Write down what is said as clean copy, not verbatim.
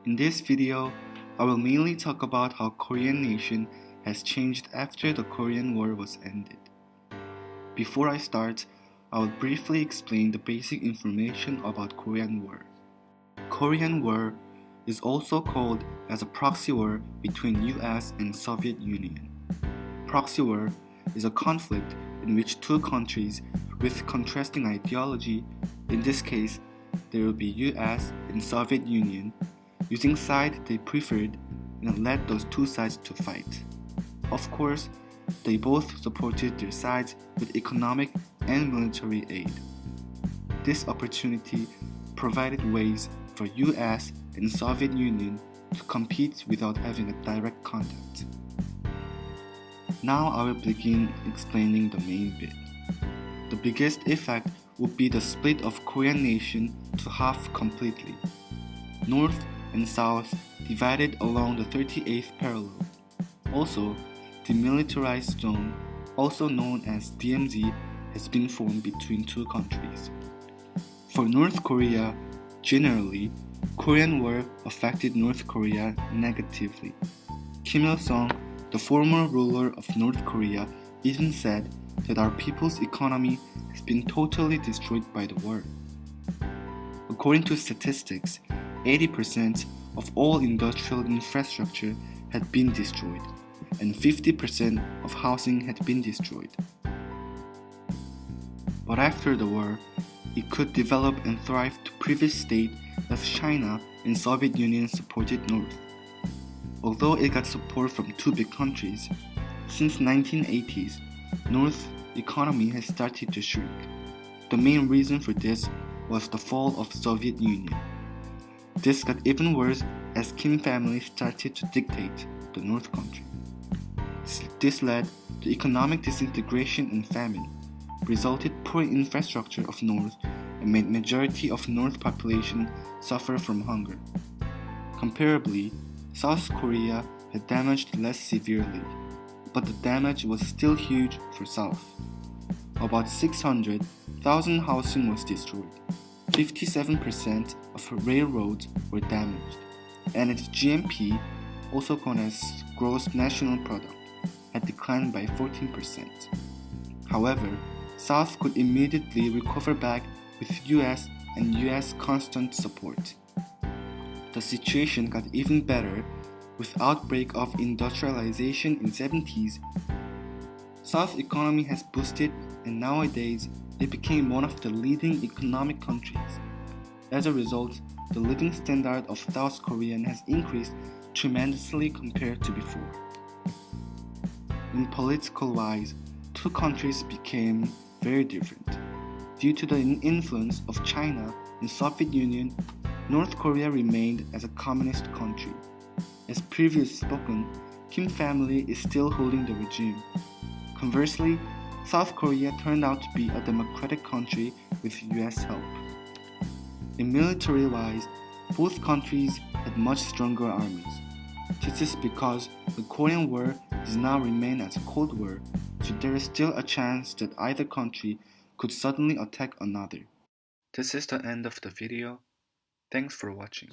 In this video, I will mainly talk about how Korean nation has changed after the Korean War was ended. Before I start, I will briefly explain the basic information about Korean War. Korean War is also called as a proxy war between US and Soviet Union. Proxy war is a conflict in which two countries with contrasting ideology, in this case there will be US and Soviet Union, using side they preferred and led those two sides to fight. Of course, they both supported their sides with economic and military aid. This opportunity provided ways for US and Soviet Union to compete without having a direct contact. Now I will begin explaining the main bit. The biggest effect would be the split of Korean nation to half completely. North and South divided along the 38th parallel. Also, demilitarized zone, also known as DMZ, has been formed between two countries. For North Korea, generally, Korean War affected North Korea negatively. Kim Il-sung, the former ruler of North Korea, even said that our people's economy has been totally destroyed by the war. According to statistics, 80% of all industrial infrastructure had been destroyed, and 50% of housing had been destroyed. But after the war, it could develop and thrive to previous state as China and Soviet Union supported North. Although it got support from two big countries, since 1980s, North economy has started to shrink. The main reason for this was the fall of Soviet Union. This got even worse as Kim family started to dictate the North country. This led to economic disintegration and famine, resulted poor infrastructure of North, and made majority of North population suffer from hunger. Comparably, South Korea had damaged less severely, but the damage was still huge for South. About 600,000 housing was destroyed, 57% of railroads were damaged, and its GNP, also known as Gross National Product, had declined by 14%. However, South could immediately recover back with US and US constant support. The situation got even better with outbreak of industrialization in 70s. South economy has boosted, and nowadays it became one of the leading economic countries. As a result, the living standard of South Korean has increased tremendously compared to before. In political wise, two countries became very different. Due to the influence of China and Soviet Union, North Korea remained as a communist country. As previously spoken, Kim family is still holding the regime. Conversely, South Korea turned out to be a democratic country with US help. In military-wise, both countries had much stronger armies. This is because the Korean War does now remain as a Cold War, so there is still a chance that either country could suddenly attack another. This is the end of the video. Thanks for watching.